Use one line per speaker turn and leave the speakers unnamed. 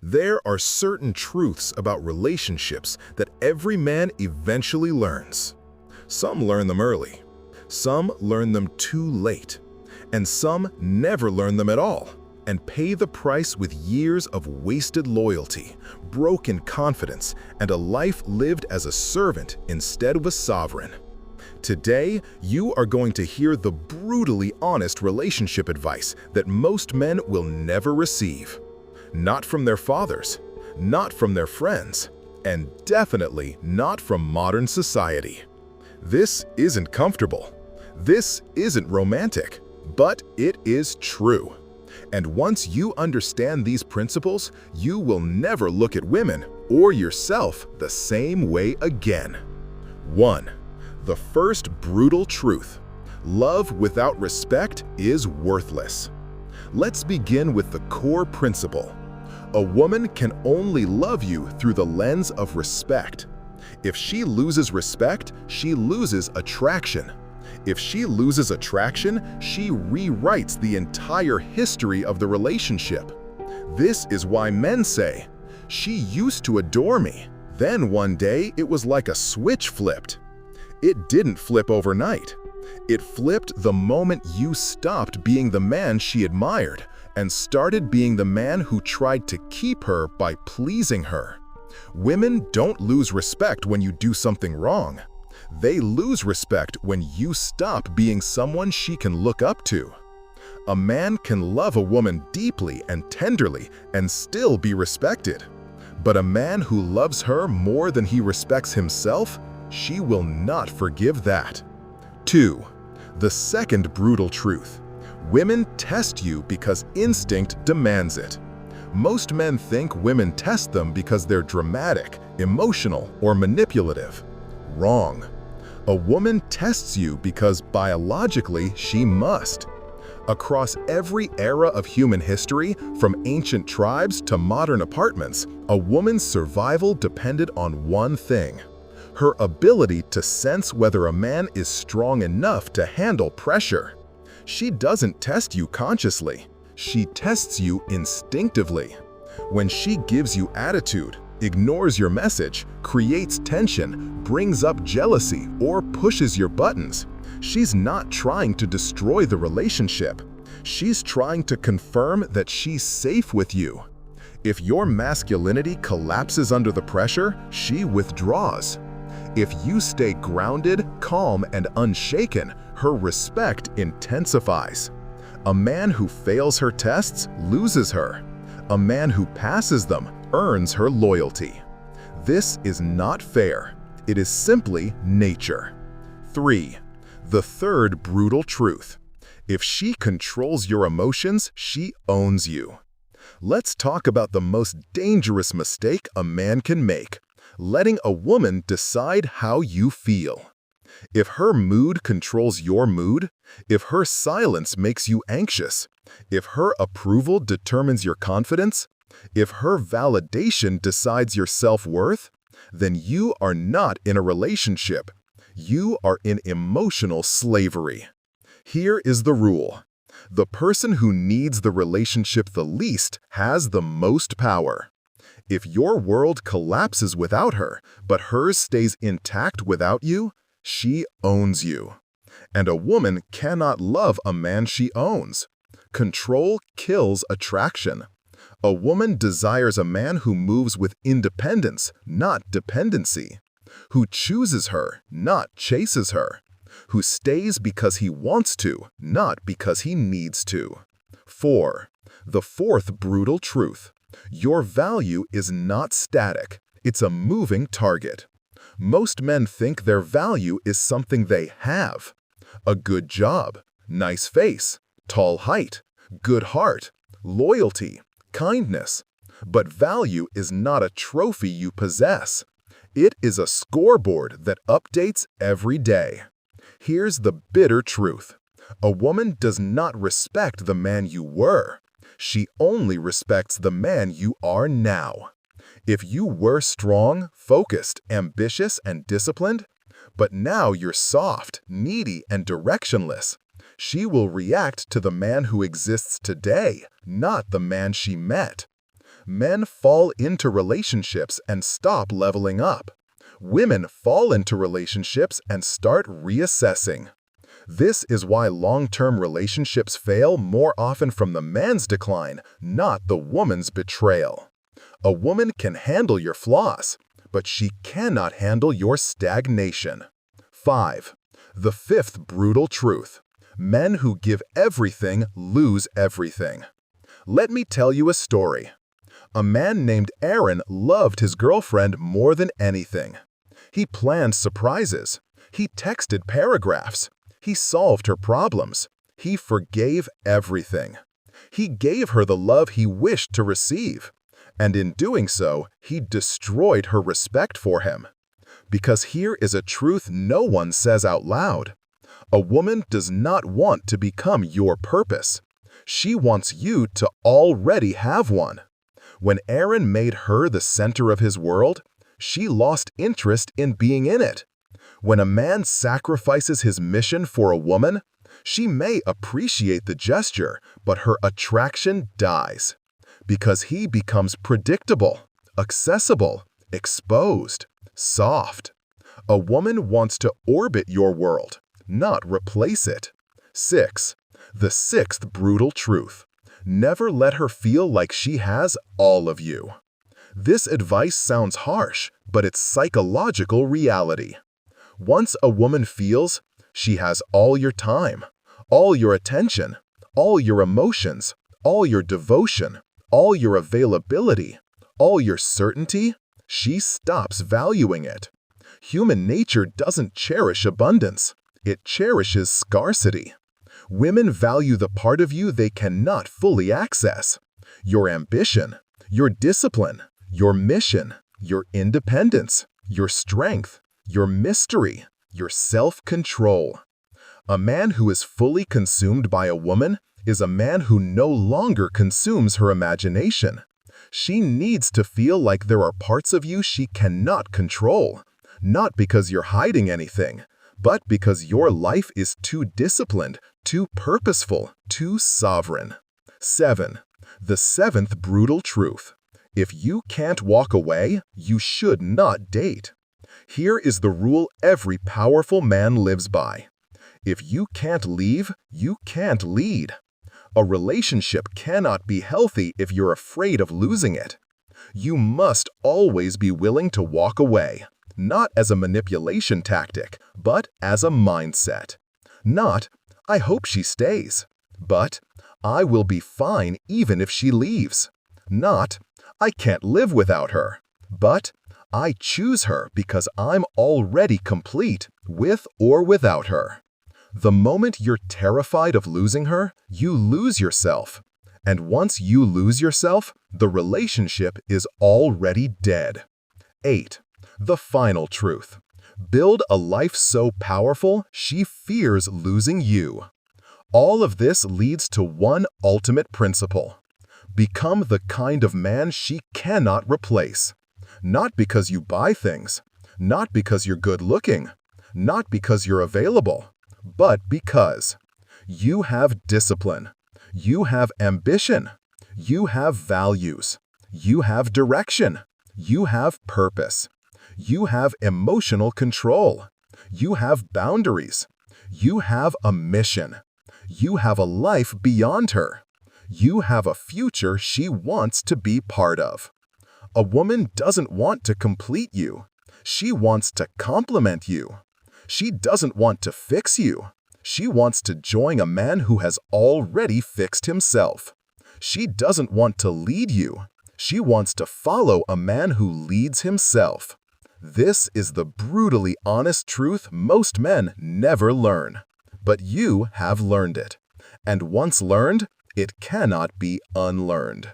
There are certain truths about relationships that every man eventually learns. Some learn them early, some learn them too late, and some never learn them at all and pay the price with years of wasted loyalty, broken confidence, and a life lived as a servant instead of a sovereign. Today, you are going to hear the brutally honest relationship advice that most men will never receive. Not from their fathers, not from their friends, and definitely not from modern society. This isn't comfortable. This isn't romantic, but it is true. And once you understand these principles, you will never look at women or yourself the same way again. 1. The first brutal truth: love without respect is worthless. Let's begin with the core principle. A woman can only love you through the lens of respect. If she loses respect, she loses attraction. If she loses attraction, she rewrites the entire history of the relationship. This is why men say, "She used to adore me. Then one day it was like a switch flipped." It didn't flip overnight. It flipped the moment you stopped being the man she admired and started being the man who tried to keep her by pleasing her. Women don't lose respect when you do something wrong. They lose respect when you stop being someone she can look up to. A man can love a woman deeply and tenderly and still be respected. But a man who loves her more than he respects himself, she will not forgive that. 2. The second brutal truth: women test you because instinct demands it. Most men think women test them because they're dramatic, emotional, or manipulative. Wrong. A woman tests you because biologically she must. Across every era of human history, from ancient tribes to modern apartments, a woman's survival depended on one thing: her ability to sense whether a man is strong enough to handle pressure. She doesn't test you consciously. She tests you instinctively. When she gives you attitude, ignores your message, creates tension, brings up jealousy, or pushes your buttons, she's not trying to destroy the relationship. She's trying to confirm that she's safe with you. If your masculinity collapses under the pressure, she withdraws. If you stay grounded, calm, and unshaken, her respect intensifies. A man who fails her tests loses her. A man who passes them earns her loyalty. This is not fair. It is simply nature. 3. The third brutal truth: if she controls your emotions, she owns you. Let's talk about the most dangerous mistake a man can make: letting a woman decide how you feel. If her mood controls your mood, if her silence makes you anxious, if her approval determines your confidence, if her validation decides your self-worth, then you are not in a relationship. You are in emotional slavery. Here is the rule: the person who needs the relationship the least has the most power. If your world collapses without her, but hers stays intact without you, she owns you. And a woman cannot love a man she owns. Control kills attraction. A woman desires a man who moves with independence, not dependency. Who chooses her, not chases her. Who stays because he wants to, not because he needs to. 4. The fourth brutal truth: your value is not static. It's a moving target. Most men think their value is something they have. A good job, nice face, tall height, good heart, loyalty, kindness. But value is not a trophy you possess. It is a scoreboard that updates every day. Here's the bitter truth: a woman does not respect the man you were. She only respects the man you are now. If you were strong, focused, ambitious, and disciplined, but now you're soft, needy, and directionless, she will react to the man who exists today, not the man she met. Men fall into relationships and stop leveling up. Women fall into relationships and start reassessing. This is why long-term relationships fail more often from the man's decline, not the woman's betrayal. A woman can handle your flaws, but she cannot handle your stagnation. 5. The fifth brutal truth. Men who give everything lose everything. Let me tell you a story. A man named Aaron loved his girlfriend more than anything. He planned surprises. He texted paragraphs. He solved her problems. He forgave everything. He gave her the love he wished to receive. And in doing so, he destroyed her respect for him. Because here is a truth no one says out loud. A woman does not want to become your purpose. She wants you to already have one. When Aaron made her the center of his world, she lost interest in being in it. When a man sacrifices his mission for a woman, she may appreciate the gesture, but her attraction dies. Because he becomes predictable, accessible, exposed, soft. A woman wants to orbit your world, not replace it. 6. The sixth brutal truth. Never let her feel like she has all of you. This advice sounds harsh, but it's psychological reality. Once a woman feels she has all your time, all your attention, all your emotions, all your devotion, all your availability, all your certainty, she stops valuing it. Human nature doesn't cherish abundance. It cherishes scarcity. Women value the part of you they cannot fully access. Your ambition, your discipline, your mission, your independence, your strength, your mystery, your self-control. A man who is fully consumed by a woman is a man who no longer consumes her imagination. She needs to feel like there are parts of you she cannot control, not because you're hiding anything, but because your life is too disciplined, too purposeful, too sovereign. 7. The seventh brutal truth. If you can't walk away, you should not date. Here is the rule every powerful man lives by. If you can't leave, you can't lead. A relationship cannot be healthy if you're afraid of losing it. You must always be willing to walk away, not as a manipulation tactic, but as a mindset. Not, I hope she stays, but I will be fine even if she leaves. Not, I can't live without her, but I choose her because I'm already complete with or without her. The moment you're terrified of losing her, you lose yourself. And once you lose yourself, the relationship is already dead. 8. The final truth. Build a life so powerful she fears losing you. All of this leads to one ultimate principle. Become the kind of man she cannot replace. Not because you buy things, not because you're good-looking, not because you're available, but because you have discipline, you have ambition, you have values, you have direction, you have purpose, you have emotional control, you have boundaries, you have a mission, you have a life beyond her, you have a future she wants to be part of. A woman doesn't want to complete you. She wants to complement you. She doesn't want to fix you. She wants to join a man who has already fixed himself. She doesn't want to lead you. She wants to follow a man who leads himself. This is the brutally honest truth most men never learn. But you have learned it. And once learned, it cannot be unlearned.